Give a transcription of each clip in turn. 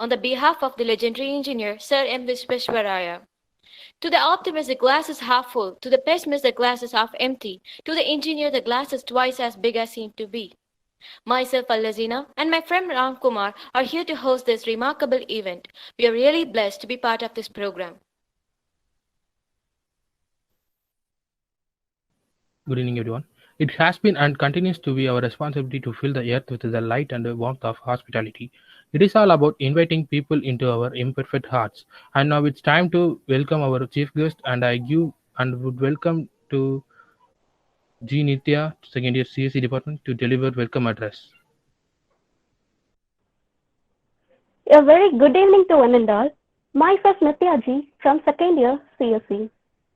on the behalf of the legendary engineer Sir M. Visvesvaraya. To the optimist, the glass is half full. To the pessimist, the glass is half empty. To the engineer, the glass is twice as big as seemed to be. Myself, Alazina, and my friend Ram Kumar are here to host this remarkable event. We are really blessed to be part of this program. Good evening, everyone. It has been and continues to be our responsibility to fill the earth with the light and the warmth of hospitality. It is all about inviting people into our imperfect hearts. And now it's time to welcome our chief guest, and I give and would welcome to G. Nitya, second year CSE department, to deliver welcome address. A very good evening to one and all. Myself Nitya Ji from second year CSE.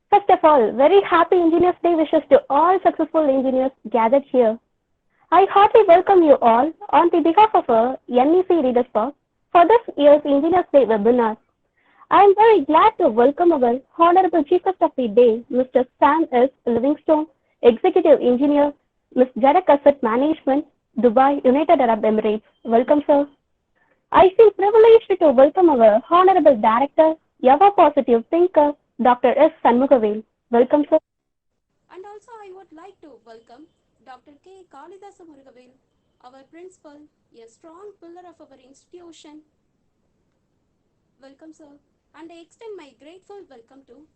First of all, very happy Engineers Day wishes to all successful engineers gathered here. I heartily welcome you all on the behalf of our NEC Readers Park for this year's Engineers Day webinar. I am very glad to welcome our Honorable Chief Guest of the Day, Mr. Sam S. Livingstone, Executive Engineer, Ms. Jarak Asset Management, Dubai, United Arab Emirates. Welcome, sir. I feel privileged to welcome our Honorable Director, Ever Positive Thinker, Dr. S. Sanmugavel. Welcome, sir. And also I would like to welcome Dr. K. Kalidasa Murugavel, our principal, a strong pillar of our institution. Welcome, sir. And I extend my grateful welcome to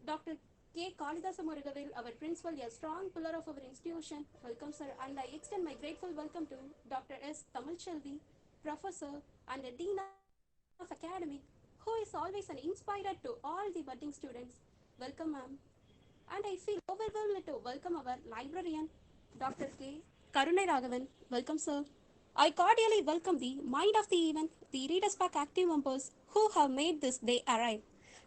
Dr. K. Kalidasa Murugavel, our principal, a strong pillar of our institution. Welcome, sir. And I extend my grateful welcome to Dr. S. Tamal Chelvi, professor and a dean of academic, who is always an inspirer to all the budding students. Welcome, ma'am. And I feel overwhelmed to welcome our librarian, Dr. K. Karunai Raghavan. Welcome, sir. I cordially welcome the mind of the event, the Readers Pack active members who have made this day arrive.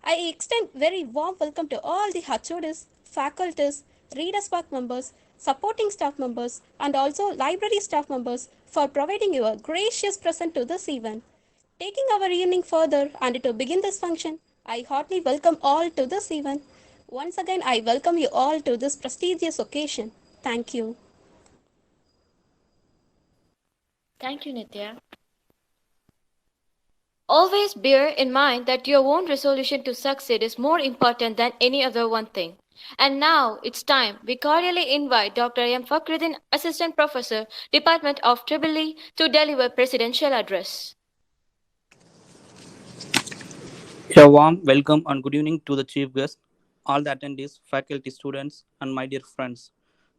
I extend very warm welcome to all the HODs, faculties, Readers Pack members, supporting staff members, and also library staff members for providing your gracious present to this event. Taking our evening further and to begin this function, I heartily welcome all to this event. Once again, I welcome you all to this prestigious occasion. Thank you. Thank you, Nitya. Always bear in mind that your own resolution to succeed is more important than any other one thing. And now it's time. We cordially invite Dr. M. Fakhruddin, Assistant Professor, Department of Triple E, to deliver Presidential Address. A warm welcome and good evening to the chief guest, all the attendees, faculty, students, and my dear friends.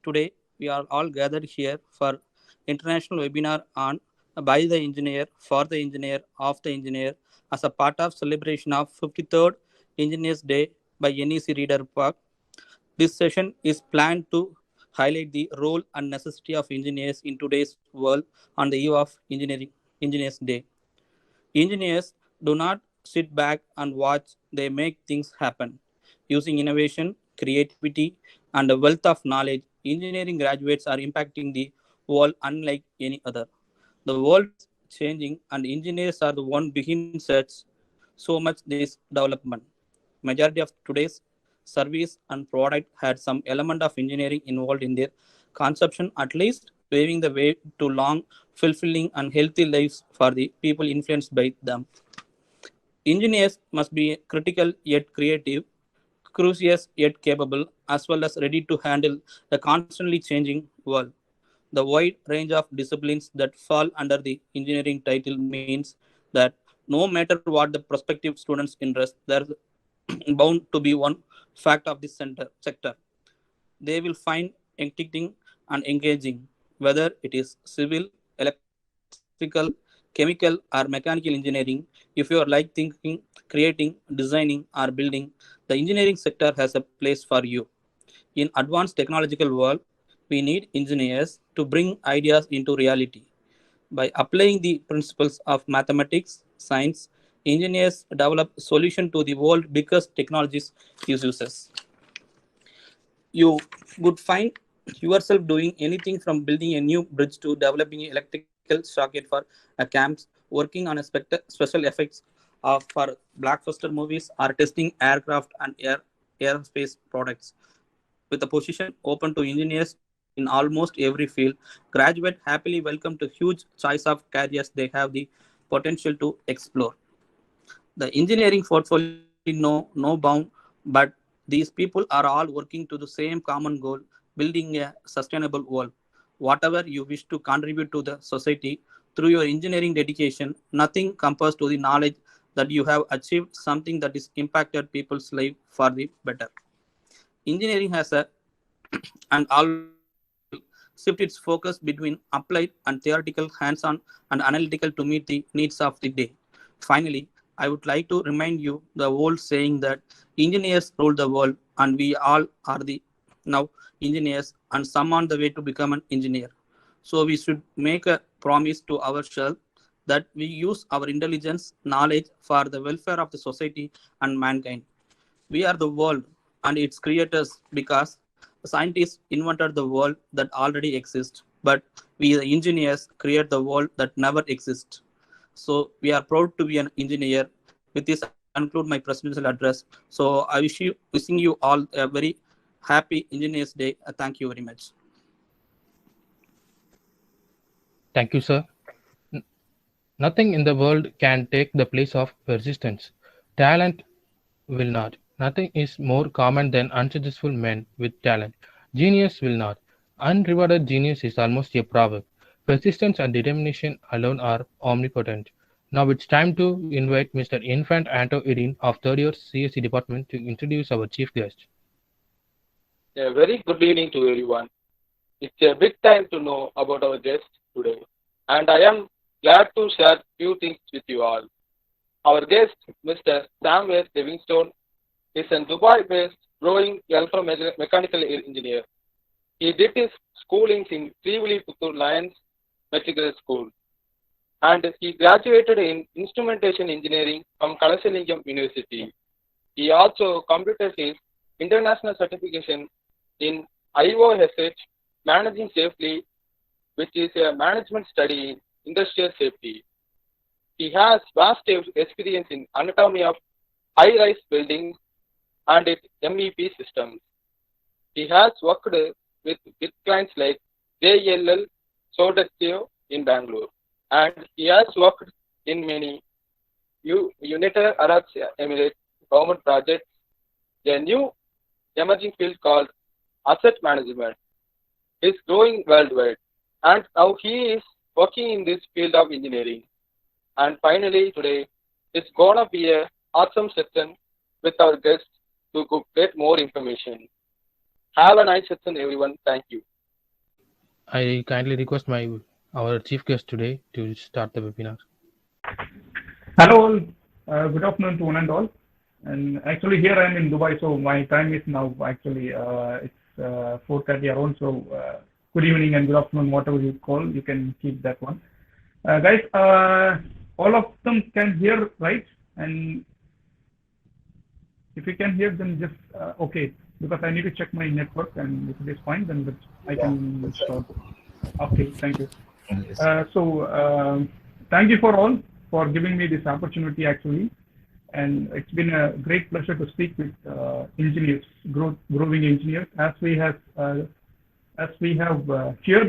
Today, we are all gathered here for international webinar on by the engineer, for the engineer, of the engineer, as a part of celebration of 53rd Engineers Day by NEC Reader Park. This session is planned to highlight the role and necessity of engineers in today's world on the eve of Engineers Day. Engineers do not sit back and watch, they make things happen. Using innovation, creativity, and a wealth of knowledge, engineering graduates are impacting the world unlike any other. The world is changing, and engineers are the one behind such so much this development. Majority of today's service and product had some element of engineering involved in their conception, at least paving the way to long, fulfilling, and healthy lives for the people influenced by them. Engineers must be critical yet creative, curious yet capable, as well as ready to handle the constantly changing world. The wide range of disciplines that fall under the engineering title means that no matter what the prospective students' interest, there is bound to be one fact of this sector. They will find exciting and engaging, whether it is civil, electrical, chemical, or mechanical engineering. If you are like thinking, creating, designing, or building, the engineering sector has a place for you. In advanced technological world, we need engineers to bring ideas into reality. By applying the principles of mathematics, science, engineers develop solution to the world biggest technologies uses. You would find yourself doing anything from building a new bridge to developing an electrical socket for a camps, working on a special effects for blockbuster movies, or testing aircraft and aerospace products. With a position open to engineers in almost every field, graduate happily welcome to huge choice of careers. They have the potential to explore. The engineering portfolio no bound, but these people are all working to the same common goal, building a sustainable world. Whatever you wish to contribute to the society through your engineering dedication, nothing compares to the knowledge that you have achieved something that is impacted people's life for the better. Engineering has a and always will shift its focus between applied and theoretical, hands-on and analytical to meet the needs of the day. Finally, I would like to remind you the old saying that engineers rule the world and we all are the now engineers and some on the way to become an engineer. So we should make a promise to ourselves that we use our intelligence, knowledge for the welfare of the society and mankind. We are the world and its creators because scientists invented the world that already exists, but we, the engineers, create the world that never exists. So we are proud to be an engineer. With this, I conclude my presidential address. So I wishing you all a very happy Engineers Day. Thank you very much. Thank you, sir. Nothing in the world can take the place of persistence. Talent will not. Nothing is more common than unsuccessful men with talent. Genius will not. Unrewarded genius is almost a proverb. Persistence and determination alone are omnipotent. Now it's time to invite Mr. Infant Anto Idin of third year CSE department to introduce our chief guest. A very good evening to everyone. It's a big time to know about our guest today, and I am glad to share few things with you all. Our guest, Mr. Samuel Livingstone, is a Dubai-based growing electromechanical engineer. He did his schooling in Trivuli Puttur Lions Metrical School, and he graduated in instrumentation engineering from Kalasalingam University. He also completed his international certification in IOSH Managing Safely, which is a management study in industrial safety. He has vast experience in anatomy of high-rise buildings and its MEP systems. He has worked with clients like JLL, Sodexo in Bangalore, and he has worked in many United Arab Emirates government projects, a new emerging field called asset management is growing worldwide, and now he is working in this field of engineering. And finally, today, it's gonna be a awesome session with our guests to get more information. Have a nice session, everyone. Thank you. I kindly request our chief guest today to start the webinar. Hello all, good afternoon to one and all. And actually here I am in Dubai, so my time is now actually it's 4:30 around. So good evening and good afternoon, whatever you call, you can keep that one. Guys, all of them can hear, right? And if you can hear, then just okay, because I need to check my network, and if it is fine, then I can start. Okay, thank you. Thank you for all for giving me this opportunity actually, and it's been a great pleasure to speak with engineers, growing engineers, as we have heard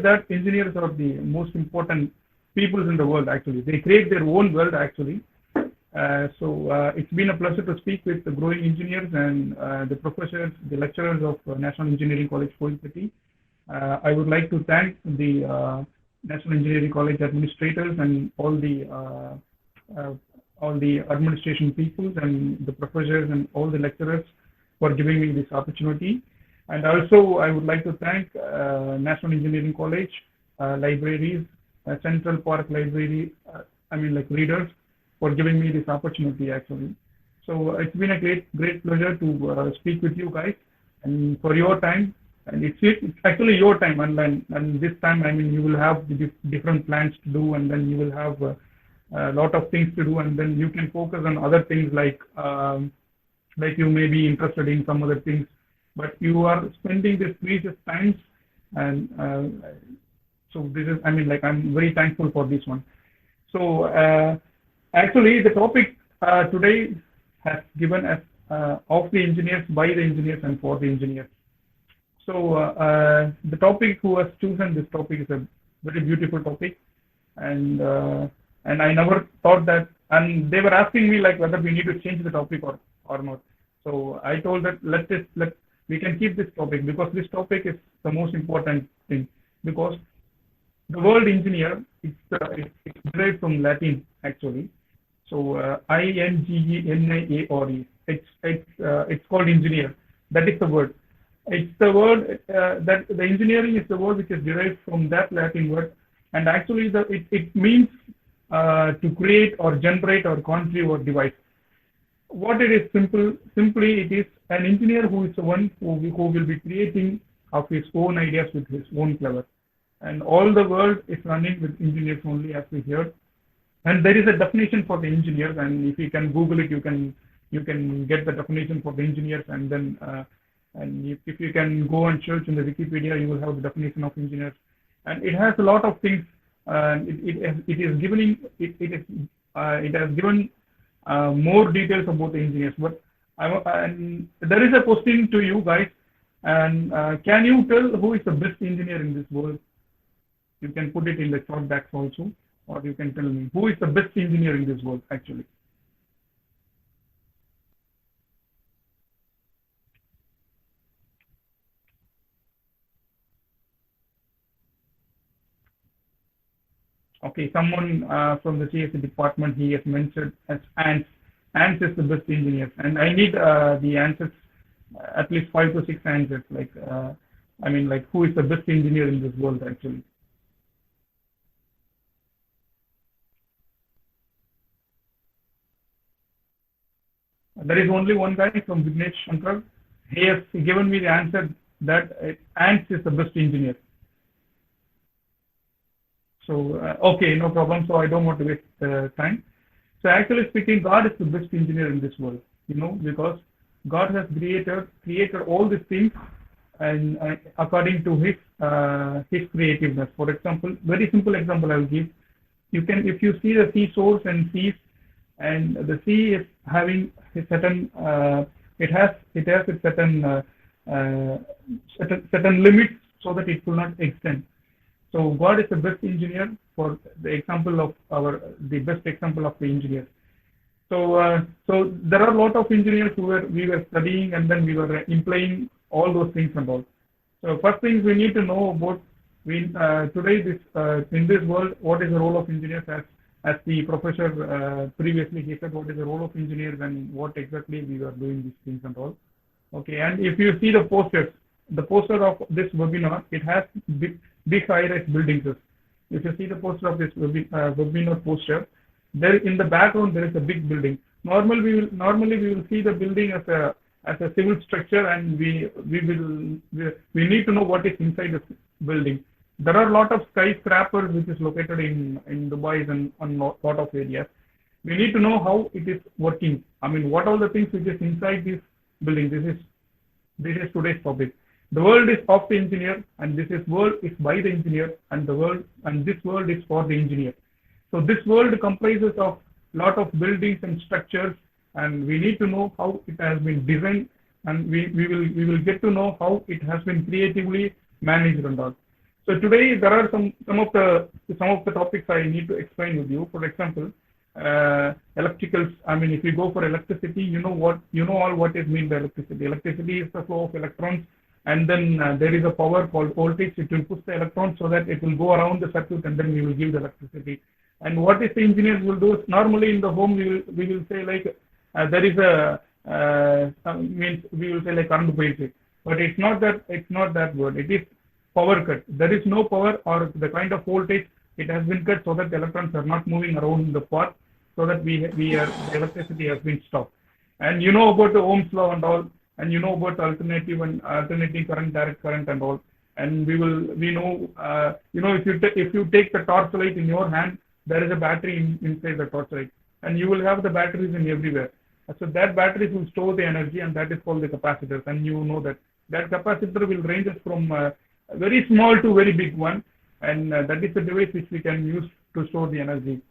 that engineers are the most important people in the world actually. They create their own world actually. It's been a pleasure to speak with the growing engineers and the professors, the lecturers of National Engineering College, Kozhikode. I would like to thank the National Engineering College administrators and all the administration people and the professors and all the lecturers for giving me this opportunity. And also, I would like to thank National Engineering College libraries, Central Park Library, readers, for giving me this opportunity actually. So it's been a great pleasure to speak with you guys and for your time. And it's actually your time, and this time, you will have the different plans to do, and then you will have a lot of things to do, and then you can focus on other things like you may be interested in some other things, but you are spending this precious times, and so this is, I'm very thankful for this one. So actually, the topic today has given as of the engineers, by the engineers, and for the engineers. So the topic who has chosen this topic is a very beautiful topic, and and I never thought that. And they were asking me like whether we need to change the topic or not. So I told that let we can keep this topic because this topic is the most important thing, because the word engineer it's derived from Latin actually. So INGENIARE. It's called engineer. That is the word. It's the word that the engineering is the word which is derived from that Latin word, and actually it means to create or generate or contrive or devise. What it is simply it is an engineer who is the one who will be creating of his own ideas with his own clever. And all the world is running with engineers only, as we heard. And there is a definition for the engineers, and if you can Google it, you can get the definition for the engineers, and then and if you can go and search in the Wikipedia, you will have the definition of engineers, and it has a lot of things. It has given more details about the engineers. But and there is a question to you guys, and can you tell who is the best engineer in this world? You can put it in the chat box also, or you can tell me who is the best engineer in this world actually. Okay, someone from the CSE department, he has mentioned as Ants. Ants is the best engineer, and I need the answers, at least 5 to 6 answers. Like, I mean, like who is the best engineer in this world actually? There is only one guy from Vignesh Shankar. He has given me the answer that Ants is the best engineer. So, okay, no problem. So I don't want to waste time. So actually speaking, God is the best engineer in this world, because God has created all these things and according to his creativeness. For example, very simple example I will give. If you see the seashores and seas, and the sea is having a certain it has a certain limits so that it will not extend. So God is the best engineer for the example of the best example of the engineer. So so there are a lot of engineers we were studying, and then we were implying all those things and all. So first things we need to know about today in this world, what is the role of engineers, as the professor previously he said what is the role of engineers and what exactly we were doing these things and all. Okay, and if you see the poster of this webinar, it has big high-rise buildings. If you see the poster of this webinar poster, there in the background there is a big building. Normally we will see the building as a civil structure, and we need to know what is inside the building. There are a lot of skyscrapers which is located in Dubai and on lot of areas. We need to know how it is working. I mean, what are the things which is inside this building? This is today's topic. The world is of the engineer, and world is by the engineer, and this world is for the engineer. So this world comprises of lot of buildings and structures, and we need to know how it has been designed, and we will get to know how it has been creatively managed and all. So today there are some of the topics I need to explain with you. For example, electricals. I mean, if you go for electricity, you know all what is meant by electricity. Electricity is the flow of electrons, and then there is a power called voltage. It will push the electrons so that it will go around the circuit, and then we will give the electricity. And what is the engineers will do? Normally in the home we will say like there is means we will say like current bill, but it's not that word. It is power cut. There is no power or the kind of voltage. It has been cut so that the electrons are not moving around the path, so that the electricity has been stopped. And you know about the Ohm's law and all, and you know about alternating current, direct current and all. And we know if you take the torchlight in your hand, there is a battery inside the torchlight, and you will have the batteries in everywhere. So that batteries will store the energy, and that is called the capacitors. And you know that capacitor will range from very small to very big one, and that is the device which we can use to store the energy.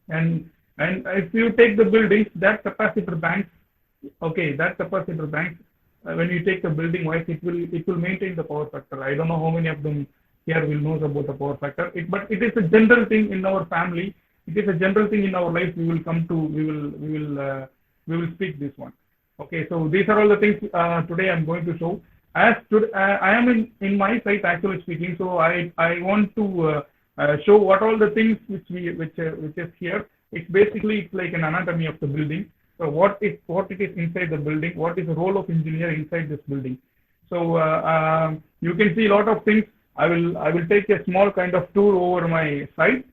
And if you take the buildings, that capacitor banks, when you take the building wise, it will maintain the power factor. I don't know how many of them here will know about the power factor, but it is a general thing in our family. it is a general thing in our life. We will come to, we will speak this one. Okay, so these are all the things today I'm going to show. As to, I am in my site actually speaking, so I want to show what all the things which is here. It's basically like an anatomy of the building. So what it is inside the building, what is the role of engineer inside this building. So you can see a lot of things. I will take a small kind of tour over my site,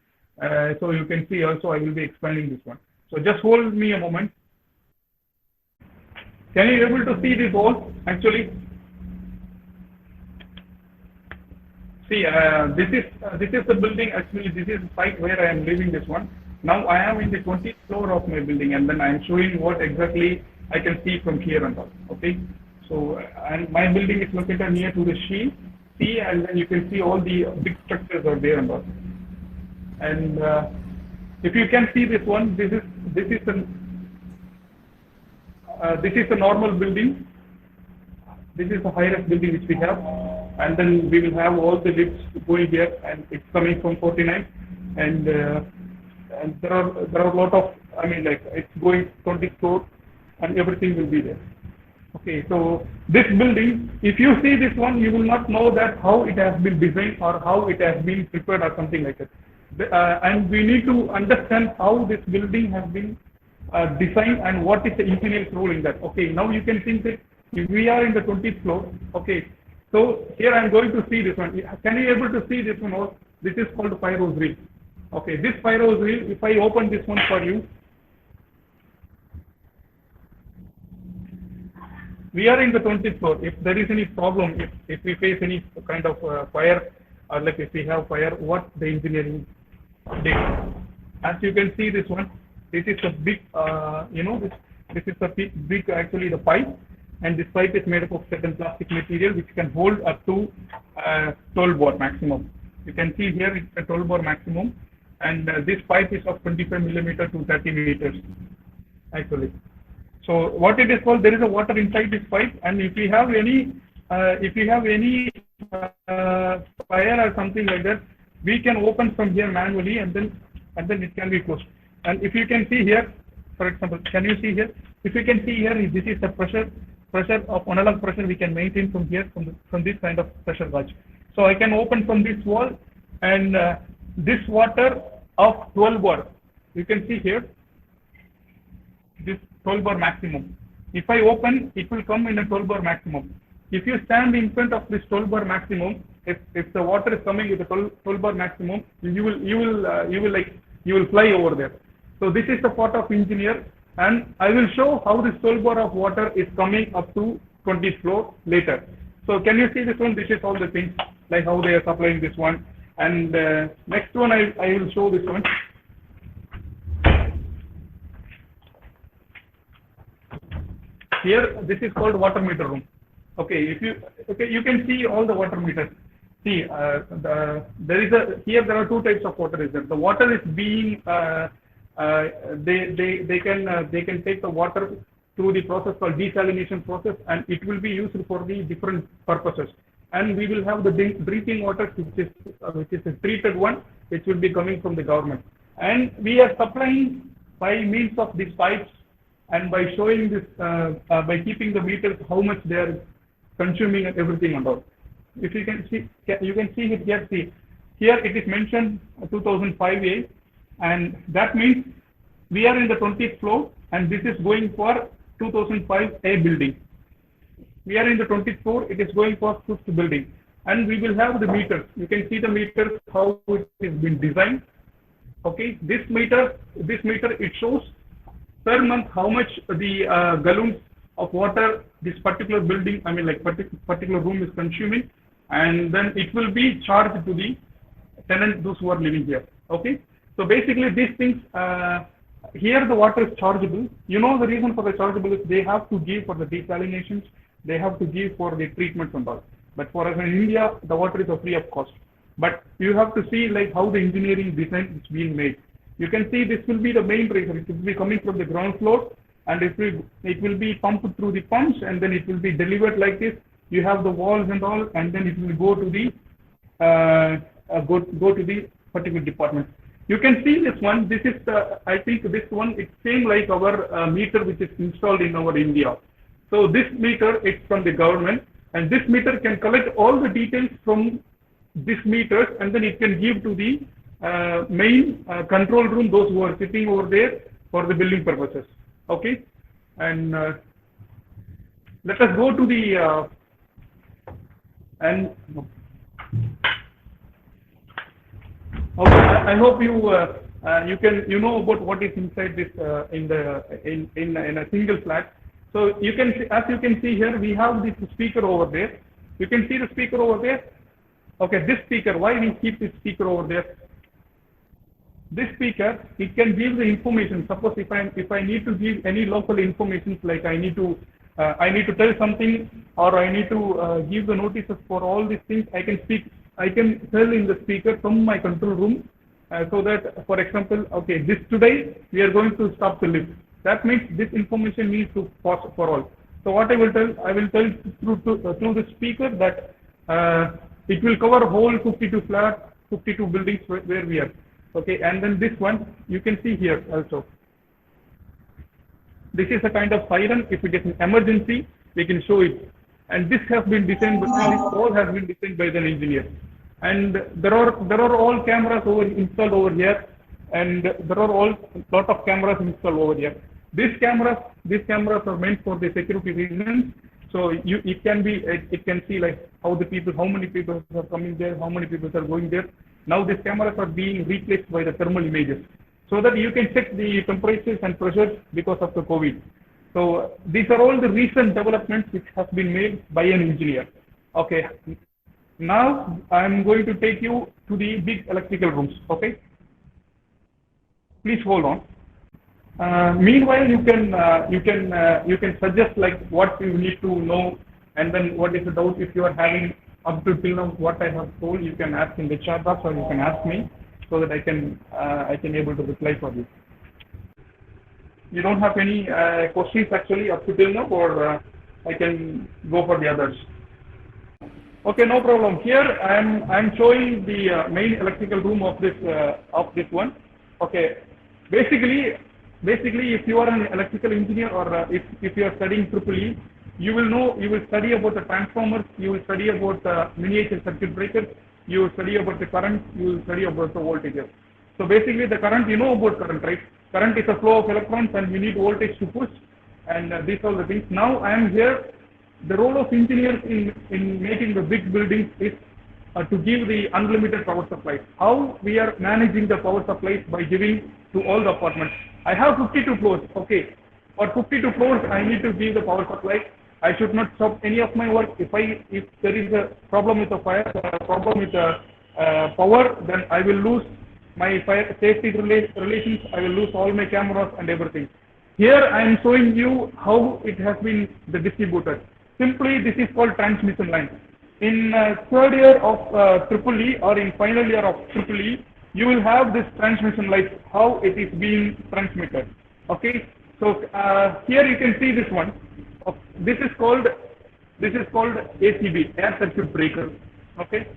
so you can see also I will be explaining this one. So just hold me a moment. Can you able to see this wall actually? See, this is the building actually. This is the site where I am living this one. Now I am in the 20th floor of my building, and then I am showing what exactly I can see from here and all. Okay, so and my building is located near to the sea, and then you can see all the big structures are there and all. And if you can see this one, this is a normal building. This is the highest building which we have, and then we will have all the lifts going here, and it's coming from 49, and there are a lot of, I mean, like it's going 20 floors, and everything will be there. Okay, so this building, if you see this one, you will not know that how it has been designed or how it has been prepared or something like that. And we need to understand how this building has been designed and what is the engineer's role in that. Okay, now you can think that if we are in the 20th floor, okay, so here I am going to see this one. Can you able to see this one? This is called fire hose reel. Okay, this fire hose reel, if I open this one for you, we are in the 20th floor. If there is any problem, if we face any kind of fire, or like if we have fire, what the engineering did. As you can see this one, this is a big, this is a big actually the pipe, and this pipe is made up of certain plastic material which can hold up to 12 bar maximum. You can see here it's a 12 bar maximum, and this pipe is of 25 millimeter to 30 meters actually. So what it is called, there is a water inside this pipe, and if you have any fire or something like that, we can open from here manually, and then it can be closed. And if you can see here, for example, can you see here? If you can see here, this is the pressure of analog pressure we can maintain from here, from this kind of pressure gauge. So I can open from this wall, and this water of 12 bar, you can see here, this 12 bar maximum. If I open, it will come in a 12 bar maximum. If you stand in front of this 12 bar maximum, if the water is coming with a 12 bar maximum, you will fly over there. So this is the part of engineer, and I will show how this 12 bar of water is coming up to 20th floor later. So can you see this one? This is all the things, like how they are supplying this one. And next one I will show this one. Here, this is called water meter room. Okay, you can see all the water meters. See, there are two types of water. Is there? The water is being they can take the water through the process called desalination process, and it will be used for the different purposes. And we will have the drinking water, which is a treated one, which will be coming from the government. And we are supplying by means of these pipes, and by showing this, by keeping the meters, how much they are consuming and everything and all. If you can see, you can see it here. See, here it is mentioned 2005A, and that means we are in the 20th floor, and this is going for 2005A building. We are in the 20th floor, it is going for 5th building, and we will have the meters. You can see the meters, how it has been designed. Okay, this meter it shows per month how much the gallons of water this particular building, I mean like particular room is consuming, and then it will be charged to the tenant, those who are living here. Okay, so basically these things, here the water is chargeable. You know the reason for the chargeable is they have to give for the desalinations, they have to give for the treatments and all. But for us in India, the water is free of cost. But you have to see like how the engineering design is being made. You can see this will be the main pressure. It will be coming from the ground floor, and it will be pumped through the pumps, and then it will be delivered like this. You have the walls and all, and then it will go to the particular department. You can see this one. This is I think this one, it's same like our meter which is installed in our India. So this meter, it's from the government, and this meter can collect all the details from this meters, and then it can give to the main control room, those who are sitting over there for the billing purposes. Okay, and let us go to the and okay, I hope you you know about what is inside this in a single flat. So you can see, as you can see here, we have this speaker over there. You can see the speaker over there. Okay, this speaker. Why we keep this speaker over there? This speaker, it can give the information. Suppose if I need to give any local information, like I need to tell something, or I need to give the notices for all these things, I can tell in the speaker from my control room, so that, for example, okay, this today we are going to stop the lift. That means this information needs to pause for all. So what I will tell through the speaker that it will cover whole 52 flats, 52 buildings where we are. Okay, and then this one you can see here also. This is a kind of siren. If it is an emergency, we can show it. And this has been designed, this all has been designed by the engineer. And there are all cameras installed over here, and there are all lot of cameras installed over here. These cameras are meant for the security reasons. So it can see like how many people are coming there, how many people are going there. Now these cameras are being replaced by the thermal images, so that you can check the temperatures and pressures because of the COVID. So these are all the recent developments which has been made by an engineer. Okay, now I am going to take you to the big electrical rooms. Okay, please hold on. Meanwhile, you can suggest like what you need to know, and then what is the doubt if you are having up to till now what I have told. You can ask in the chat box, or you can ask me, so that I can able to reply for you. You don't have any questions actually up to till now, or I can go for the others. Okay, no problem. Here I'm showing the main electrical room of this one. Okay, basically, if you are an electrical engineer, or if you are studying EEE, you will study about the transformers, you will study about miniature circuit breakers, you will study about the current, you will study about the voltages. So basically the current, you know about current, right? Current is a flow of electrons, and we need voltage to push, and these are the things. Now I am here. The role of engineers in making the big buildings is to give the unlimited power supply. How we are managing the power supplies by giving to all the apartments. I have 52 floors. Okay, for 52 floors I need to give the power supply. I should not stop any of my work. If there is a problem with the fire, problem with the power, then I will lose my fire safety relations. I will lose all my cameras and everything. Here I am showing you how it has been distributed. Simply, this is called transmission line. In third year of EEE, or in final year of EEE, you will have this transmission line, how it is being transmitted. Okay, so here you can see this one. This is called ACB, air circuit breaker. Okay,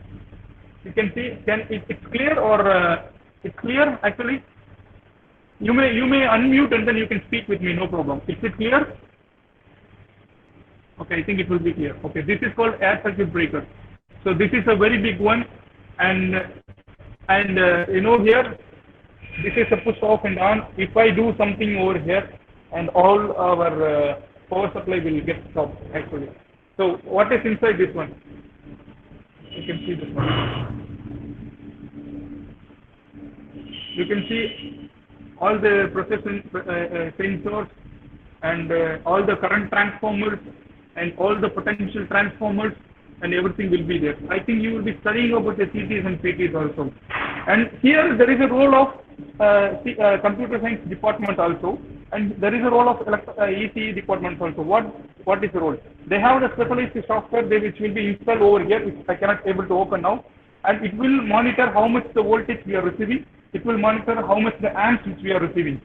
you can see. It's clear, or it's clear actually? You may unmute and then you can speak with me. No problem. Is it clear? Okay, I think it will be clear. Okay, this is called air circuit breaker. So this is a very big one, and you know, here this is a push off and on. If I do something over here, and all our power supply will get stopped actually. So what is inside this one? You can see this one. You can see all the processing sensors, and all the current transformers, and all the potential transformers, and everything will be there. I think you will be studying about the CTs and PTs also. And here there is a role of computer science department also, and there is a role of ECE department also. What is the role? They have the specialized software which will be installed over here, which I cannot able to open now, and it will monitor how much the voltage we are receiving. It will monitor how much the amps which we are receiving.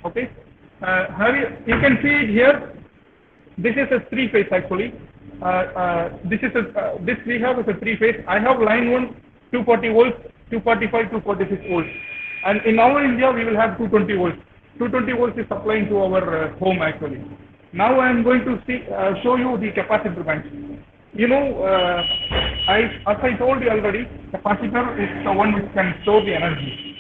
Okay, you can see it here. This is a three-phase actually. This we have as a three-phase. I have line 1, 240 volts, 245, 246 volts. And in our India, we will have 220 volts. 220 volts is supplying to our home actually. Now I am going to show you the capacitor banks. You know, as I told you already, capacitor is the one which can store the energy.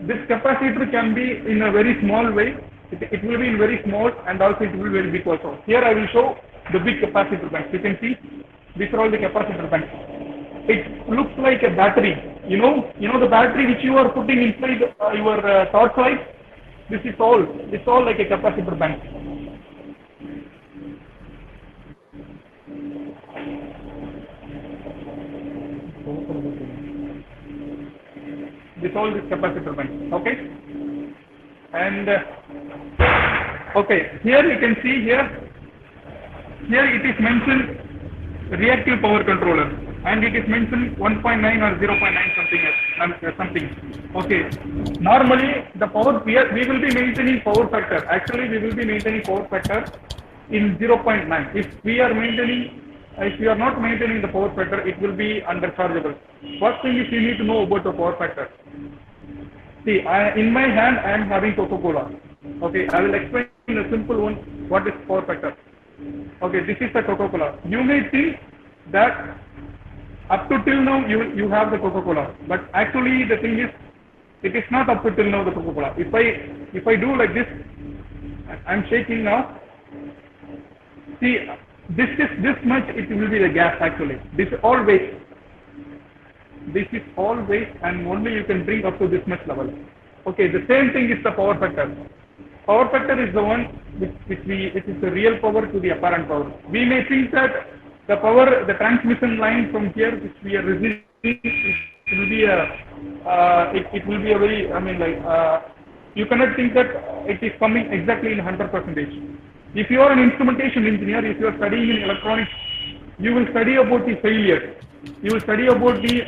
This capacitor can be in a very small way. It will be in very small, and also it will be very big also. Here I will show the big capacitor banks. You can see these are all the capacitor banks. It looks like a battery. You know the battery which you are putting inside your torch light. This is all. It's all like a capacitor bank. This all is capacitor bank. Okay. And okay, here you can see here it is mentioned reactive power controller, and it is mentioned 1.9 or 0.9 something. Okay, normally the power we will be maintaining power factor. Actually, we will be maintaining power factor in 0.9. If we are not maintaining the power factor, it will be underchargeable. First thing is you need to know about the power factor. See, in my hand I am having Coca-Cola. Okay, I will explain in a simple one what is power factor. Okay, this is the Coca-Cola. You may think that up to till now you have the Coca-Cola, but actually the thing is, it is not up to till now the Coca-Cola. If I do like this, I am shaking now. See, this much it will be the gas actually. This is all waste. This is all waste, and only you can bring up to this much level. Okay, the same thing is the power factor. Power factor is the one which is the real power to the apparent power. We may think that the power, the transmission line from here which we are receiving, it will be a very, you cannot think that it is coming exactly in 100%. If you are an instrumentation engineer, if you are studying in electronics, you will study about the failure. You will study about the,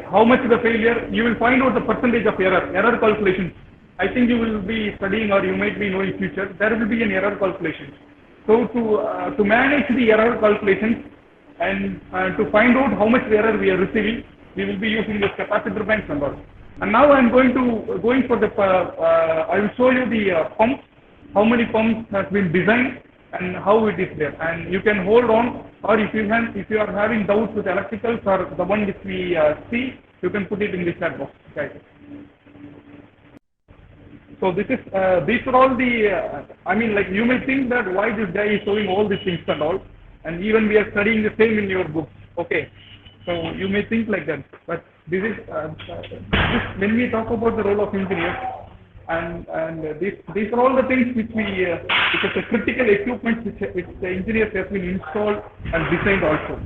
how much is the failure. You will find out the percentage of error calculations. I think you will be studying, or you might be knowing future, there will be an error calculation. So to manage the error calculations and to find out how much error we are receiving, we will be using the capacitor banks and all. And now I am going for the, I will show you the pumps, how many pumps has been designed and how it is there. And you can hold on, or if you are having doubts with electricals or the one which we see, you can put it in the chat box. Okay. So this is, these are all the, you may think that why this guy is showing all these things and all, and even we are studying the same in your books. Okay. So you may think like that, but this is, when we talk about the role of engineers, and these are all the things which which are the critical equipment which the engineers have been installed and designed also.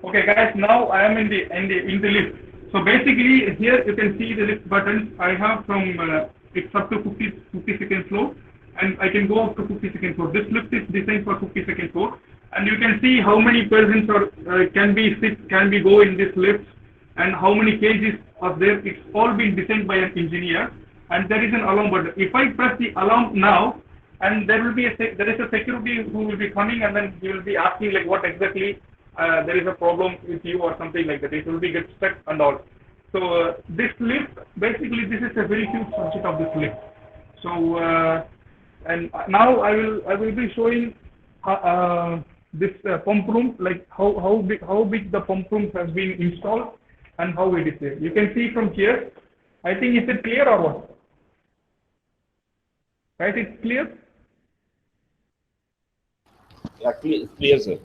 Okay guys, now I am in the lift. So basically here you can see the lift buttons. I have from it's up to 50-second floor, and I can go up to 50-second floor. This lift is designed for 50-second floor, and you can see how many persons can be go in this lift, and how many kgs are there. It's all been designed by an engineer, and there is an alarm button. If I press the alarm now, and there is a security who will be coming, and then he will be asking like what exactly there is a problem with you or something like that. It will be get stuck and all. So this lift, basically this is a very huge subject of this lift. So and now I will be showing this pump room, like how big the pump room has been installed and how it is there. You can see from here. I think, is it clear or what? Right, it's clear? Yeah, clear, sir.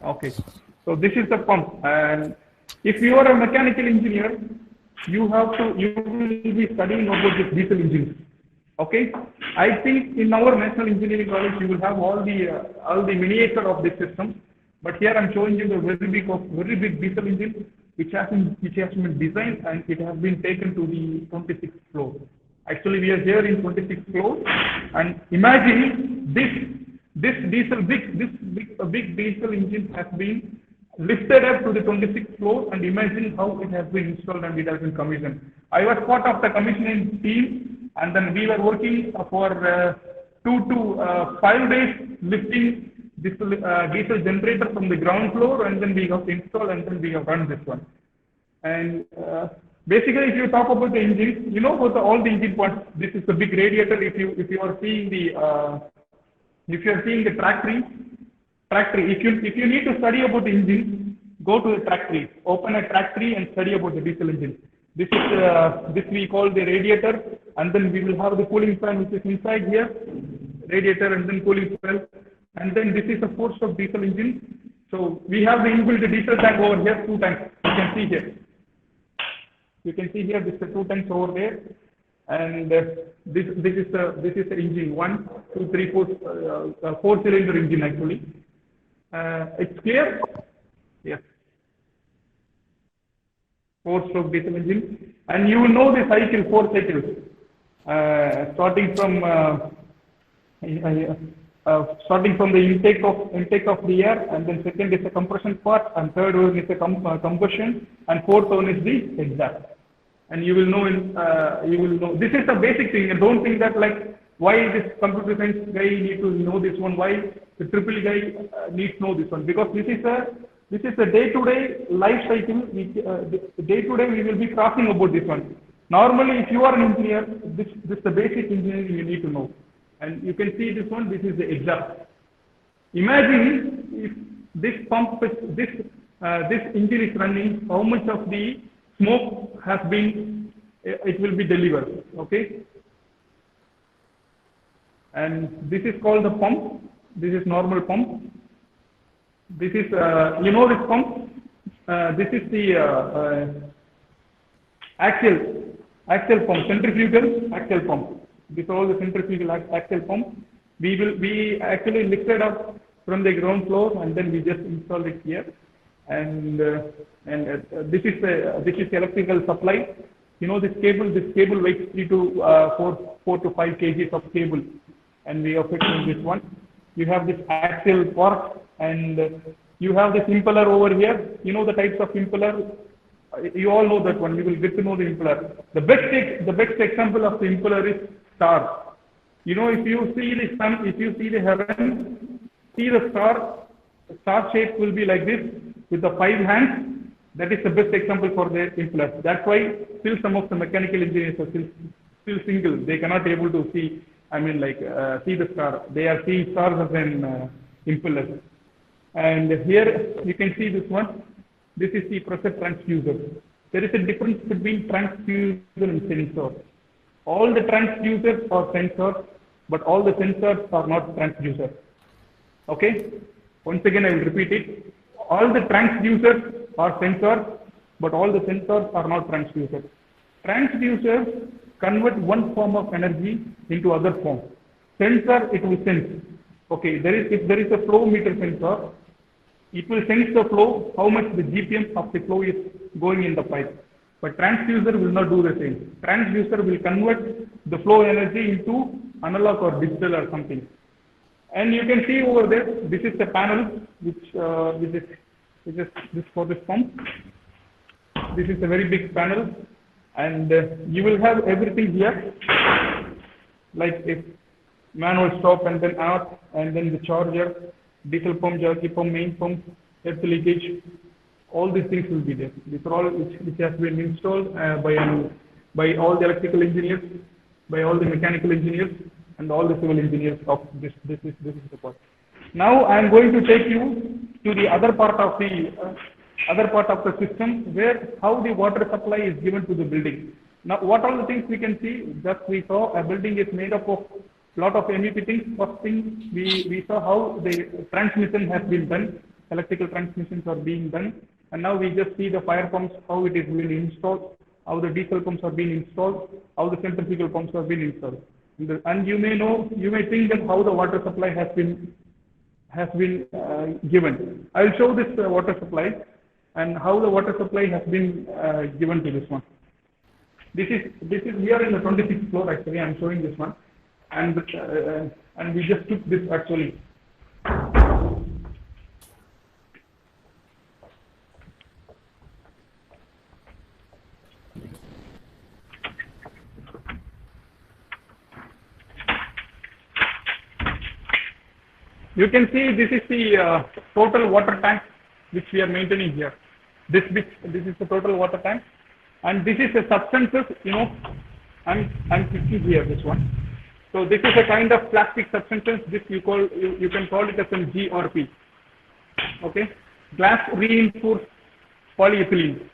Okay, so this is the pump, and if you are a mechanical engineer, you will be studying about this diesel engines. Okay, I think in our National Engineering College you will have all the miniature of this system, but here I'm showing you the very big diesel engine which has been designed, and it has been taken to the 26th floor. Actually, we are here in 26th floor, and imagine this big diesel engine has been lifted up to the 26th floor, and imagine how it has been installed and it has been commissioned. I was part of the commissioning team, and then we were working for 2 to 5 days lifting diesel generator from the ground floor, and then we have installed, and then we have run this one. And basically, if you talk about the engine, you know about all the engine parts. This is the big radiator. If you are seeing the track tree, if you need to study about the engine, go to the track tree. Open a track tree and study about the diesel engine. This we call the radiator, and then we will have the cooling fan which is inside here, radiator and then cooling fan, and then this is a four-stroke diesel engine. So we have the inbuilt diesel tank over here, 2 tanks. You can see here. You can see here, this is 2 tanks over there, and this is the engine 1, 2, 3, 4, 4-cylinder engine actually. It's clear? Yes. 4-stroke diesel engine, and you will know the cycle, 4 cycles, starting from the intake of the air, and then second is the compression part, and third one is the combustion, and fourth one is the exhaust. And you will know this is the basic thing. And don't think that like why this computer science guy need to know this one, why the triple guy needs to know this one, because this is a day-to-day life cycle. Day-to-day we will be crossing about this one. Normally, if you are an engineer, this is the basic engineering you need to know. And you can see this one. This is the exhaust. Imagine if this engine is running, how much of the smoke it will be delivered. Okay. And this is called the pump. This is normal pump. This is, this pump. This is the axial pump, centrifugal axial pump. This is all the centrifugal axial pump. We actually lifted up from the ground floor, and then we just installed it here. And this is electrical supply. You know, this cable weighs 4 to 5 kgs of cable, and we are fixing this one. You have this axial part, and you have this impeller over here. You know the types of impeller. You all know that one. You will get to know the impeller. The best example of the impeller is star. You know, if you see the sun, if you see the heaven, see the star shape will be like this with the 5 hands. That is the best example for the impeller. That's why still some of the mechanical engineers are still single. They cannot able to see. See the star. They are seeing stars as an impeller. And here you can see this one. This is the pressure transducer. There is a difference between transducer and sensor. All the transducers are sensors, but all the sensors are not transducers. Okay? Once again, I will repeat it. All the transducers are sensors, but all the sensors are not transducers. Transducers convert one form of energy into other form. Sensor, it will sense. Okay, if there is a flow meter sensor, it will sense the flow, how much the GPM of the flow is going in the pipe. But transducer will not do the same. Transducer will convert the flow energy into analog or digital or something. And you can see over there, this is the panel which is this for this pump. This is a very big panel, and you will have everything here, like a manual stop and then out, and then the charger, diesel pump, jockey pump, main pump, earth leakage. All these things will be there. These are all which has been installed by all the electrical engineers, by all the mechanical engineers, and all the civil engineers of this. This is the part. Now I am going to take you to the other part of the system, where how the water supply is given to the building. Now, what all the things we can see? Just we saw a building is made up of lot of MEP things. First thing we saw how the transmission has been done. Electrical transmissions are being done, and now we just see the fire pumps, how it is being installed, how the diesel pumps are being installed, how the centrifugal pumps are being installed. And you may think that how the water supply has been given. I will show this water supply and how the water supply has been given to this one. This is here in the 26th floor. Actually, I am showing this one, and we just took this actually. You can see this is the total water tank which we are maintaining here. This is the total water tank, and this is the substances. I'm picking here this one. So this is a kind of plastic substance. This you can call it as a GRP. Okay, glass reinforced polyethylene.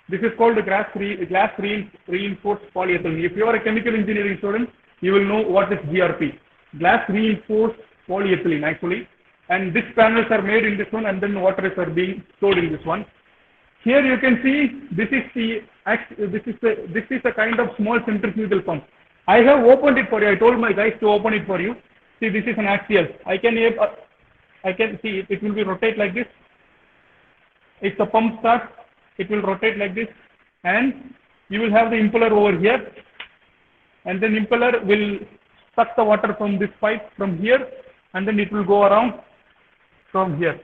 This is called the glass reinforced polyethylene. If you are a chemical engineering student, you will know what is GRP. Glass reinforced polyethylene actually, and these panels are made in this one, and then waters are being stored in this one. Here you can see this is a kind of small centrifugal pump. I have opened it for you. I told my guys to open it for you. See, this is an axial. I can see it will be rotate like this. If the pump starts, it will rotate like this, and you will have the impeller over here, and then impeller will suck the water from this pipe from here, and then it will go around from here.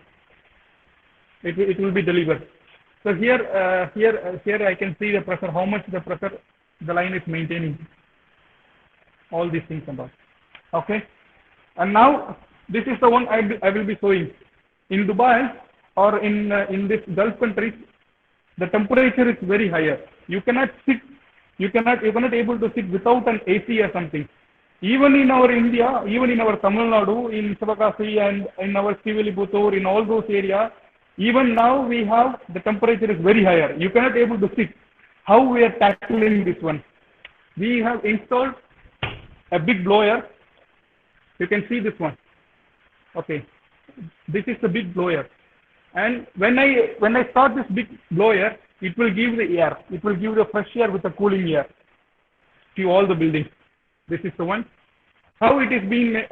It will be delivered. So here I can see the pressure, how much the pressure the line is maintaining. All these things and all. Okay. And now this is the one I will be showing. In Dubai or in this Gulf countries, the temperature is very higher. You cannot able to sit without an AC or something. Even in our India, even in our Tamil Nadu, in Sivakasi and in our Siviliputur, in all those areas, even now we have the temperature is very higher. You cannot able to sit. How we are tackling this one? We have installed a big blower. You can see this one. Okay, this is the big blower, and when I start this big blower, it will give the air. It will give the fresh air with the cooling air to all the buildings. This is the one. How it is being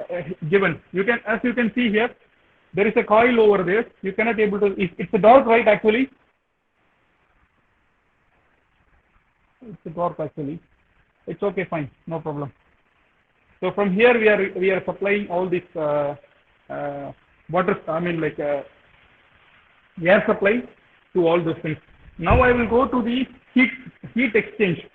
given? As you can see here, there is a coil over there. You cannot able to. It's a dark, right? Actually, it's a dark actually. It's okay, fine, no problem. So from here we are supplying all this water. I mean like air supply to all those things. Now I will go to the heat exchange.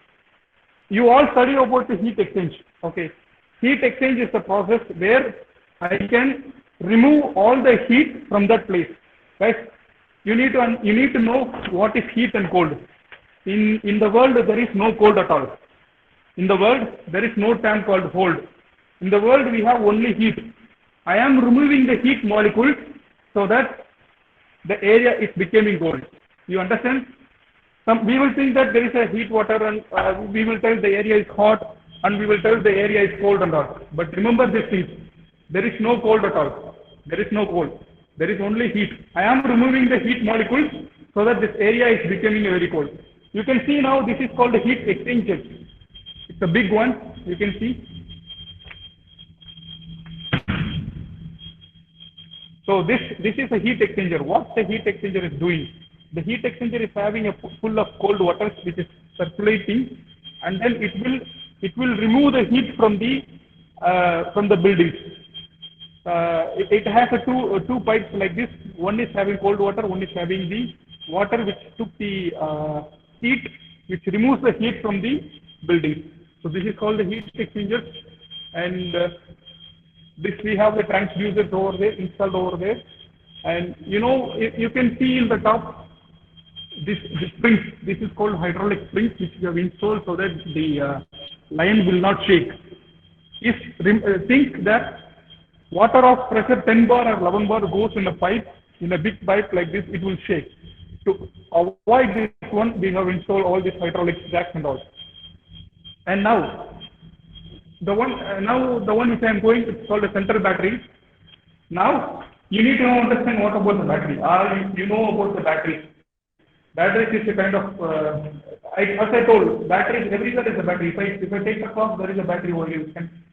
You all study about the heat exchange. Okay, heat exchange is the process where I can remove all the heat from that place. Guys, you need to know what is heat and cold. In the world there is no cold at all. In the world there is no term called cold. In the world we have only heat. I am removing the heat molecules so that the area is becoming cold. You understand? We will think that there is a heat water, and we will tell the area is hot, and we will tell the area is cold and all. But remember this thing, there is no cold at all. There is no cold. There is only heat. I am removing the heat molecules so that this area is becoming very cold. You can see now this is called a heat exchanger. It's a big one. You can see. So this is a heat exchanger. What the heat exchanger is doing? The heat exchanger is having a full of cold water which is circulating, and then it will remove the heat from the buildings. It has two pipes like this. One is having cold water, one is having the water which took the heat, which removes the heat from the building. So this is called the heat exchanger, and this we have the transducers over there, installed over there, and you can see in the top this springs. This is called hydraulic springs, which we have installed so that the line will not shake. If think that water of pressure 10 bar or 11 bar goes in a pipe, in a big pipe like this, it will shake. To avoid this one, we have installed all these hydraulic jacks and all. And now the one which I am going, it's called a center battery. Now you need to understand what about the battery. You know about the battery. Batteries is a kind of, as I told, batteries, everywhere is a battery. If I take a clock, there is a battery over here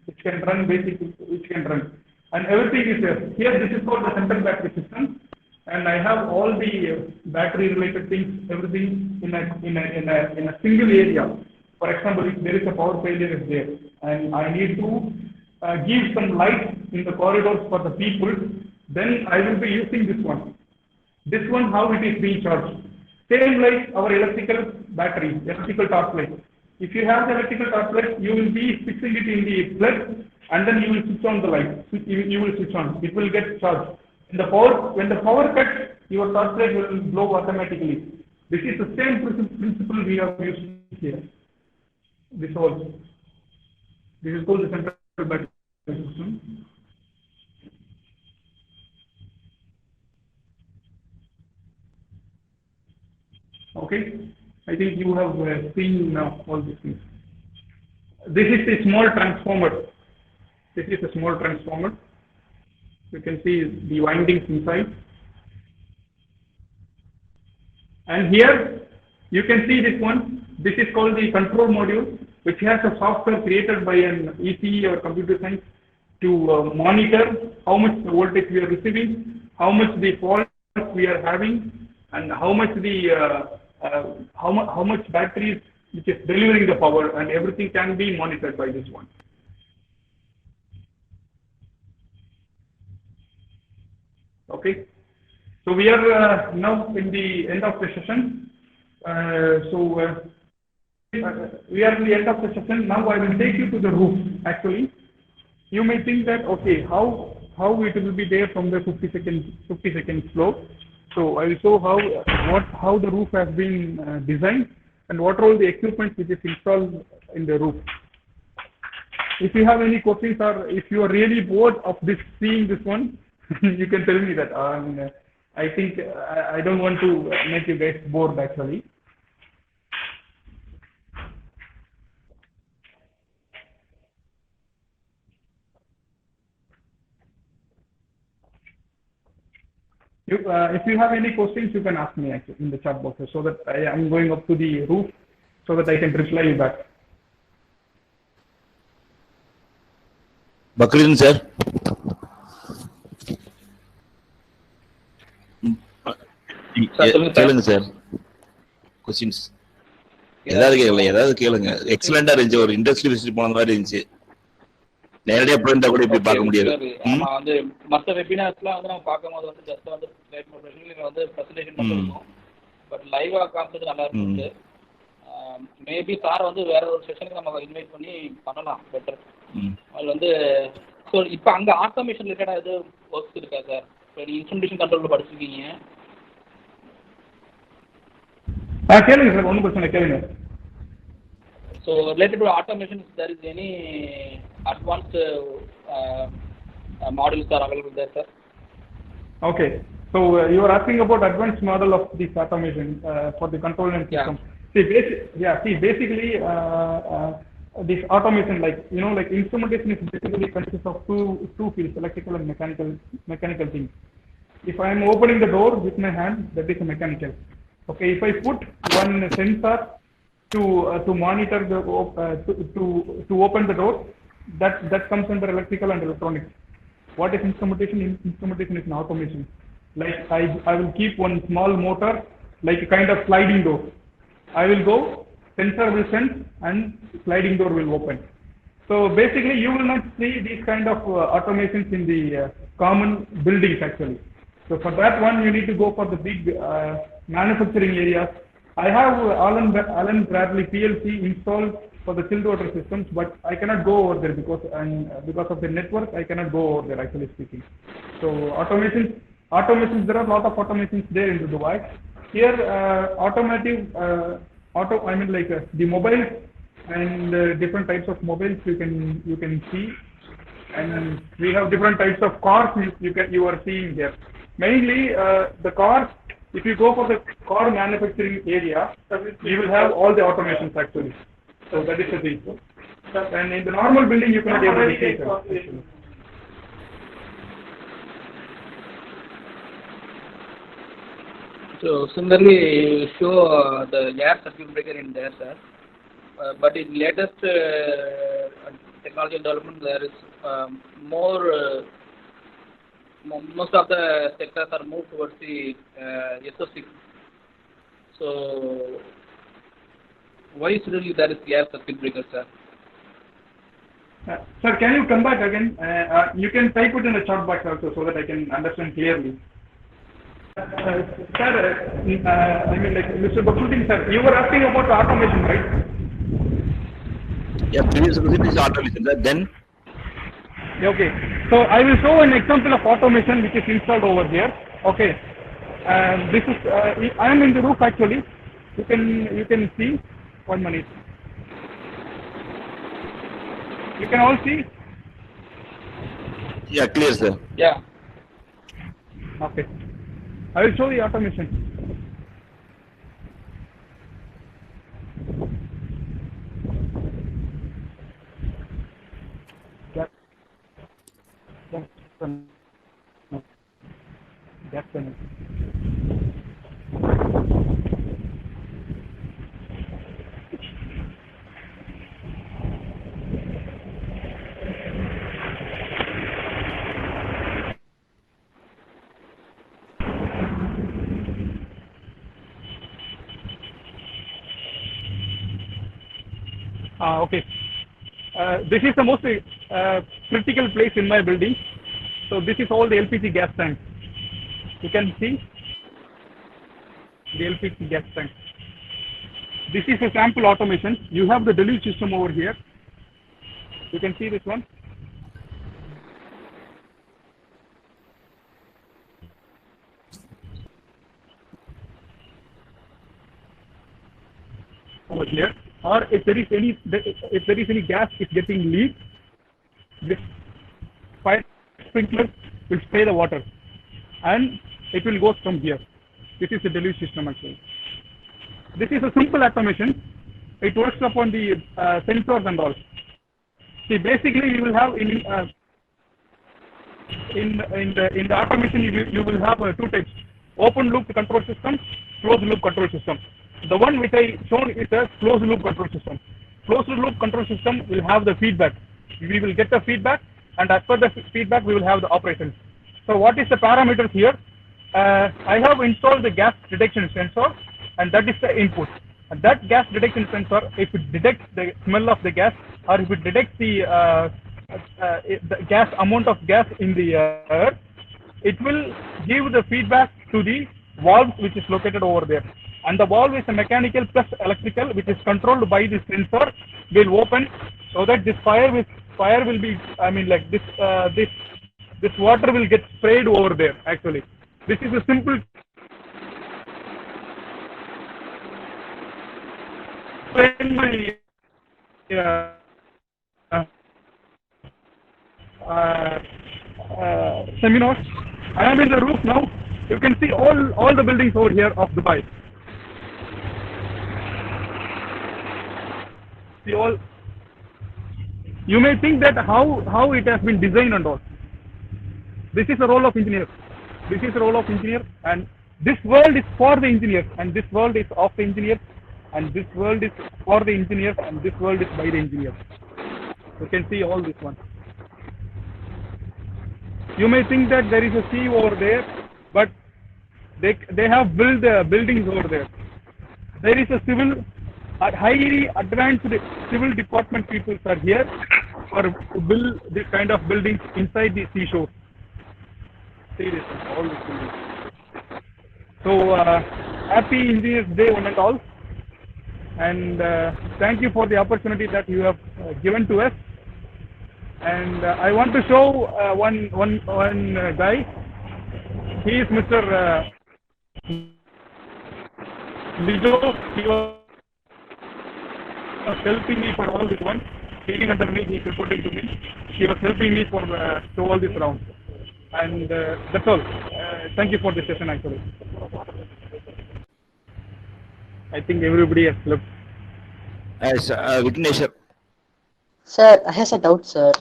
which can run basically, which can run. And everything is there. Here this is called the central battery system. And I have all the battery related things, everything in a single area. For example, if there is a power failure is there, and I need to give some light in the corridors for the people, then I will be using this one. This one, how it is being charged. Same like our electrical battery, electrical torch light. If you have the electrical torch light, you will be fixing it in the plug and then you will switch on the light. You will switch on. It will get charged. When the power cuts, your torchlight will blow automatically. This is the same principle we have used here. This also. This is called the central battery system. Okay, I think you have seen now all these things. This is a small transformer. This is a small transformer. You can see the windings inside. And here you can see this one. This is called the control module, which has a software created by an ECE or computer science to monitor how much voltage we are receiving, how much the fault we are having, and how much the how much batteries which is delivering the power, and everything can be monitored by this one. Okay, so we are now in the end of the session. We are in the end of the session. Now I will take you to the roof. Actually, you may think that okay, how it will be there from the 50 second slope. So I will show how the roof has been designed and what are all the equipment which is installed in the roof. If you have any questions or if you are really bored of seeing this one, you can tell me that. I think I don't want to make you guys bored actually. If you have any questions, you can ask me actually in the chat box, so that I am going up to the roof so that I can reply you back. Bakrin sir. கேளுங்க sir. Questions ஏதாவது கேளுங்க. எக்ஸலண்டா இருந்துச்சு, ஒரு industry visit போன மாதிரி இருந்துச்சு. நேரடியா போயிருந்தா கூட இப்படி பார்க்க முடியாது. ஆமா, வந்து மற்ற வெபினார்ஸ்லாம் வந்து நம்ம பார்க்கும்போது வந்து ஜஸ்ட் வந்து வந்து பிரசன்டேஷன் பண்ணிருக்கோம். பட் லைவா காமிச்சது நல்லா இருந்துச்சு. மேபி சார் வந்து வேற ஒரு செஷனுக்கு நம்ம இன்வைட் பண்ணி பண்ணலாம் பெட்டர். அது வந்து ஸோ இப்போ அங்கே ஆட்டோமேஷன் ரிலேட்டடாக எது ஒர்க்ஸ் இருக்கா சார்? இப்போ நீங்கள் இன்ஸ்ட்ருமெண்டேஷன் கண்ட்ரோலில் படிச்சிருக்கீங்க. கேளுங்க சார், ஒன்றும் பிரச்சனை கேளுங்க. So related to automation, if there is any advanced models are available there, sir? Okay, so you are asking about advanced model of this automation for the control and system. Yeah. See, basically this automation, like like instrumentation is basically consists of two fields, electrical and mechanical things. If I am opening the door with my hand, that is a mechanical. Okay, if I put one sensor to monitor the to open the door, that comes under electrical and electronics. What is instrumentation? Instrumentation is an automation. Like I will keep one small motor, like a kind of sliding door. I will go, sensor will sense, and sliding door will open. So basically, you will not see these kind of automations in the common buildings actually. So for that one, you need to go for the big manufacturing areas. I have Allen Bradley PLC installed for the chilled water systems, but I cannot go over there because of the network. I cannot go over there, actually speaking. So automations, there are a lot of automations there in Dubai. Here, the mobiles and different types of mobiles you can see, and we have different types of cars you are seeing here. Mainly the cars. If you go for the car manufacturing area, you will have all the automations actually. So that is the thing. And in the normal building, you cannot able to see it. So similarly, you show the air circuit breaker in there, sir. But in latest technology development, there is most of the sectors are moved towards the SO6. So why suddenly there is air circuit breaker, sir? Sir, can you come back again? You can type it in the chat box also so that I can understand clearly. Sir, Mr. Bakhruddin, sir, you were asking about automation, right? Yeah, previous question is automation. Then Okay, so I will show an example of automation which is installed over here. Okay, this is I am in the roof actually. You can see. 1 minute. You can all see. Yeah, clear, sir. Yeah. Okay, I will show the automation. Okay. This is the most critical place in my building. So this is all the LPG gas tank. You can see the LPG gas tank. This is a sample automation. You have the deluge system over here. You can see this one. Over here. Or if there is any gas is getting leaked, this fire sprinkler will spray the water and it will go from here. This is the deluge system actually. This is a simple automation. It works upon the sensors and all. See, basically you will have in the automation you will have two types: open loop control system, closed loop control system. The one which I shown is a closed loop control system. Closed loop control system will have the feedback. We will get the feedback, and as per the feedback, we will have the operations. So what is the parameters here? I have installed the gas detection sensor, and that is the input. And that gas detection sensor, if it detects the smell of the gas, or if it detects the gas amount of gas in the air, it will give the feedback to the valve which is located over there. And the valve is a mechanical plus electrical, which is controlled by the sensor, will open so that this fire will be, I mean, like this water will get sprayed over there actually. This is a simple seminars. I am in the roof now. You can see all the buildings over here of Dubai. See all. You may think that how it has been designed and all. This is the role of engineer. This is the role of engineer, and this world is for the engineers, and this world is of the engineers, and this world is for the engineers, and this world is by the engineers. You can see all this one. You may think that there is a sea over there, but they have built buildings over there. There is a highly advanced civil department people are here for to build this kind of buildings inside the seashore. See this, all these buildings. So happy Engineers Day one and all, and thank you for the opportunity that you have given to us. And I want to show one guy. He is Mr. Lijo. He was helping me for all this one. Sitting under me, he is reporting to me. He was helping me for to all this round. And that's all. Thank you for this session actually. I think everybody has left. As Vignesh, Sir, I have a doubt, sir.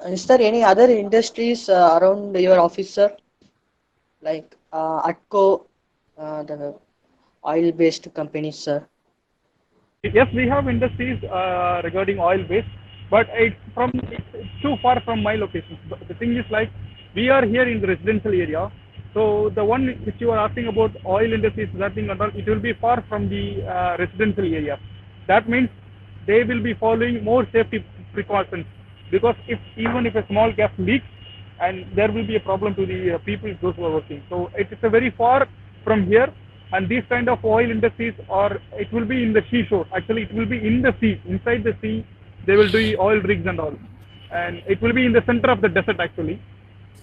Is there any other industries around your office, sir? Like ATCO, the oil-based companies, sir? Yes, we have industries regarding oil-based, but it's too far from my location. The thing is, like, we are here in the residential area, so the one which you are asking about oil industries, that thing and all, it will be far from the residential area. That means they will be following more safety precautions, because even if a small gas leaks, and there will be a problem to the people, those who are working. So it is a very far from here, and these kind of oil industries, or it will be in the seashore. Actually, it will be in the sea, inside the sea. They will do oil rigs and all. and it will be in the center of the desert actually.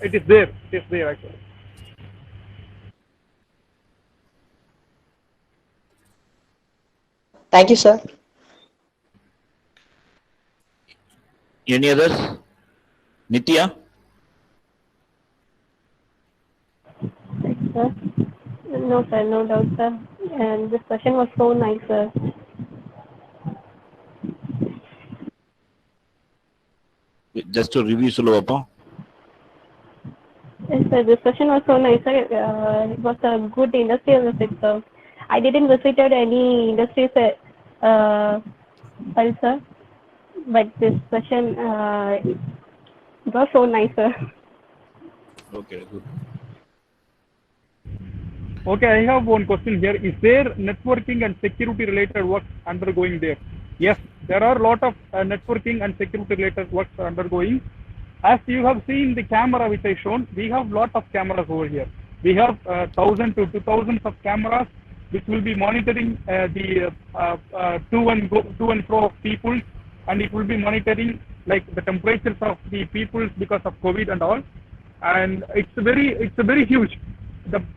It is there. It is there actually. Thank you, sir. Any others? Nitya? Sir? No, sir, no doubt, sir. And this session was so nice, sir. Just to review சொல்லுவாப்பா. Yes, sir, this session was so nice, sir. It was a good industrial visit, sir. I didn't visited any industries, sir, but this session it was so nice, sir. Okay, good. Okay, I have one question here. Is there networking and security related work undergoing there? Yes, there are a lot of networking and security related works undergoing. As you have seen the camera which I shown, we have lot of cameras over here. We have 1,000 to 2,000 of cameras which will be monitoring the to and fro of people, and it will be monitoring like the temperatures of the people because of COVID and all. And it's very huge.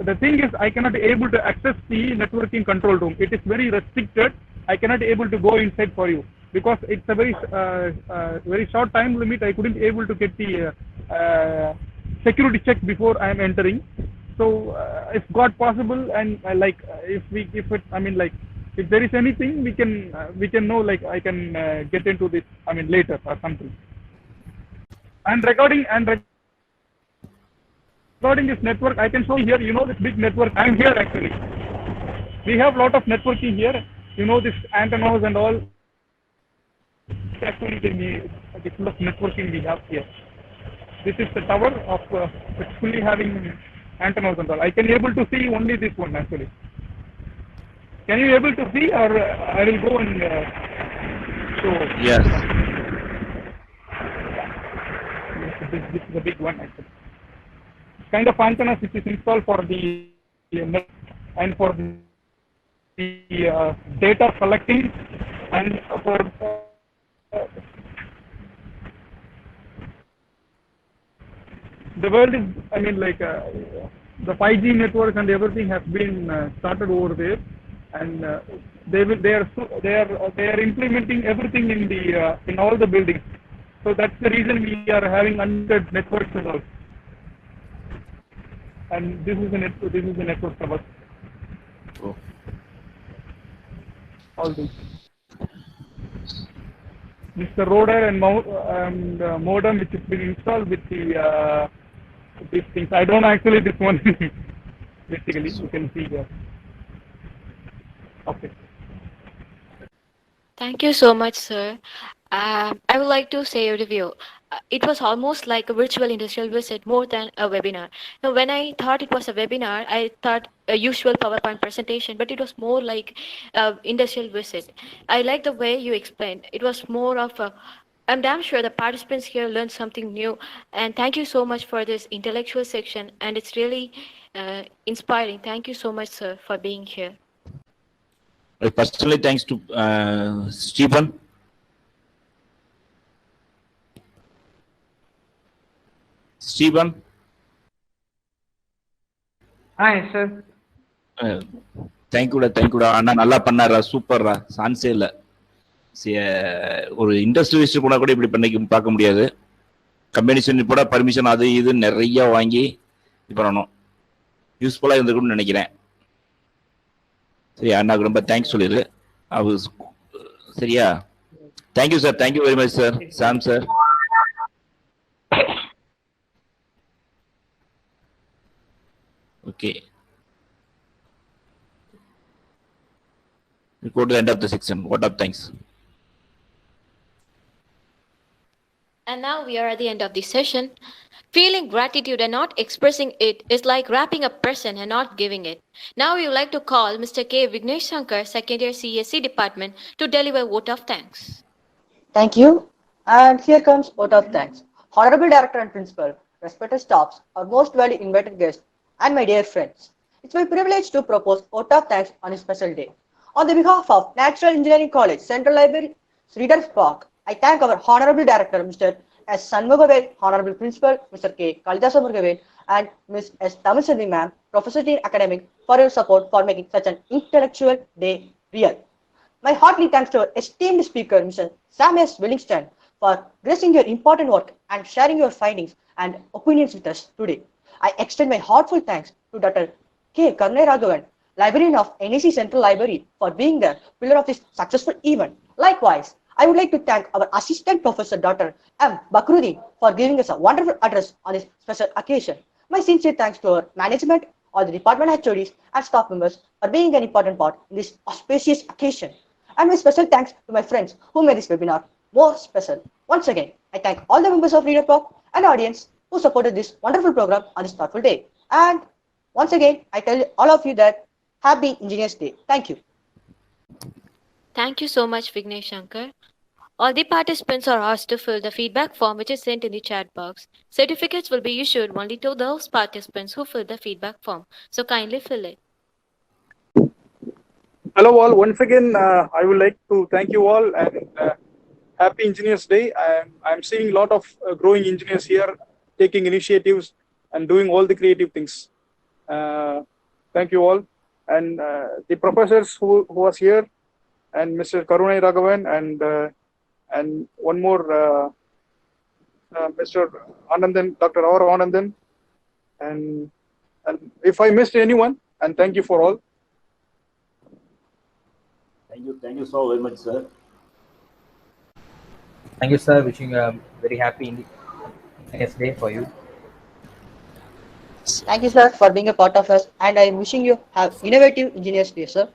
The thing is, I cannot able to access the networking control room. It is very restricted. I cannot able to go inside for you because it's a very short time limit. I couldn't able to get the security check before I am entering. So if God possible, and if there is anything we can know, like I can get into this later or something. And regarding this network, I can show here, this big network. I am here actually. We have lot of networking here. This antennas and all. Actually, the full of networking we have here. This is the tower of it's fully having antennas and all. I can able to see only this one actually. Can you able to see, or I will go and show? Yes. This is a big one actually. Kind of antennas which is installed for the net and for the data collecting and for the world is, the 5G network and everything has been started over there, and they are implementing everything in all the buildings. So that's the reason we are having unlimited networks and all. And this is the network tower. Oh. All this. This is the router and modem which has been installed with these things. I don't know actually this one. Basically, you can see here. Okay. Thank you so much, sir. I would like to say a review. It was almost like a virtual industrial visit more than a webinar. Now, when I thought it was a webinar, I thought a usual PowerPoint presentation, but it was more like an industrial visit. I like the way you explained. It was more of a, I'm damn sure the participants here learned something new. And thank you so much for this intellectual section. And it's really inspiring. Thank you so much, sir, for being here. Personally, thanks to Stephen. Stephen. Hi, sir. தேங்க்யூடா அண்ணா நல்லா பண்ணாரா, சூப்பர்ரா, சான்ஸே இல்லை. ஒரு industrialist கூட இப்படி பார்க்க முடியாது. கம்பெனிஷன் கூட பர்மிஷன் அது இது நிறைய வாங்கி இது பண்ணணும். யூஸ்ஃபுல்லாக இருந்திருக்கும்னு நினைக்கிறேன். சரி, அண்ணாவுக்கு ரொம்ப தேங்க்ஸ் சொல்லிடு. சரியா? Thank you sir, thank you very much sir. Sam sir. Okay. We go to the end of the section. What up? Thanks. And now we are at the end of the session. Feeling gratitude and not expressing it is like wrapping a present and not giving it. Now we would like to call Mr. K. Vignesh Shankar, second year CSC department, to deliver vote of thanks. Thank you. And here comes vote of thanks. Honorable Director and Principal, respected staffs, our most valued invited guests, and my dear friends. It's my privilege to propose vote of thanks on a special day. On the behalf of Natural Engineering College, Central Library, Reader's Park, I thank our Honorable Director, Mr. S. Sanmugavel, Honorable Principal, Mr. K. Kalidasa Murugavel, and Ms. S. Tamiselvi Ma'am, Professor Dean Academic, for your support for making such an intellectual day real. My hearty thanks to our esteemed speaker, Mr. Sam S. Willingston, for gracing your important work and sharing your findings and opinions with us today. I extend my heartfelt thanks to Dr. K. Karnai Raghavan, Librarian of NEC Central Library, for being the pillar of this successful event. Likewise, I would like to thank our Assistant Professor Dr. M. Bakruddin for giving us a wonderful address on this special occasion. My sincere thanks to our management, all the department HODs and staff members for being an important part in this auspicious occasion. And my special thanks to my friends who made this webinar more special. Once again, I thank all the members of Reader Talk and audience who supported this wonderful program on this thoughtful day. And once again, I tell all of you that Happy Engineers Day. Thank you. Thank you so much, Vignesh Shankar. All the participants are asked to fill the feedback form which is sent in the chat box. Certificates will be issued only to those participants who fill the feedback form. So kindly fill it. Hello all, once again, I would like to thank you all and Happy Engineers Day. I'm seeing a lot of growing engineers here taking initiatives and doing all the creative things. Thank you all. And the professors who was here, and Mr. Karunai Raghavan, and one more Mr. Anandan, Dr. R. Anandan, and if I missed anyone, and thank you for all. Thank you so very much, sir. Thank you, sir. Wishing a very happy Engineers Day for you. Thank you, sir, for being a part of us, and I am wishing you have innovative Engineers Day, sir.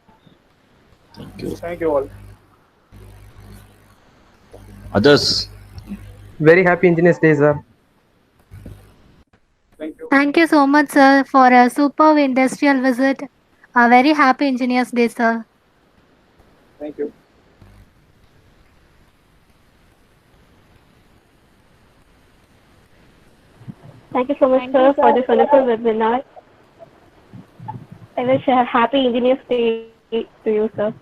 Thank you. Thank you all. Others? Very happy Engineers Day, sir. Thank you. Thank you so much, sir, for a superb industrial visit. A very happy Engineers Day, sir. Thank you. Thank you so much, sir, for this wonderful webinar. I wish a happy Engineers Day to you, sir.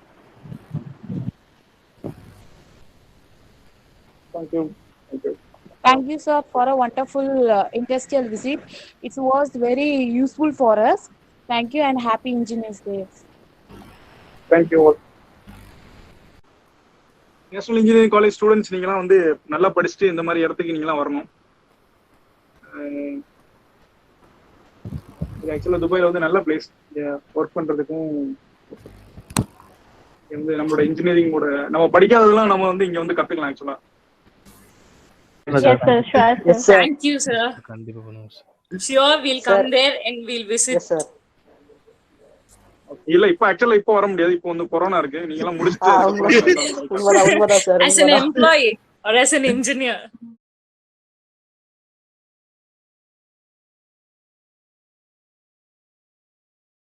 Thank you. Thank you. Thank you, sir, for a wonderful industrial visit. It was very useful for us. Thank you and happy Engineers Day. Thank you all. National engineering college students நீங்களாம் வந்து நல்லா படிச்சுட்டு இந்த மாதிரி இடத்துக்கு நீங்களாம் வரணும். இது ஆக்சுவலாக துபாயில் வந்து நல்ல பிளேஸ் ஒர்க் பண்ணுறதுக்கும் வந்து நம்மளோட இன்ஜினியரிங்கோட நம்ம படிக்காததெல்லாம் நம்ம வந்து இங்கே வந்து கற்றுக்கலாம் ஆக்சுவலாக. Yes, sir. Sure, sir. Yes, sir. Thank you, sir. கண்டிப்பா பண்ணுவோம் sir. Sure, we'll come Sir. there and we'll visit. Yes, sir. இல்ல இப்போ ஆக்சுவலா இப்போ வர முடியாது, இப்போ வந்து கொரோனா இருக்கு, நீங்க எல்லாம் முடிச்சுட்டு உண்மைதான், sir. As an employee or as an engineer?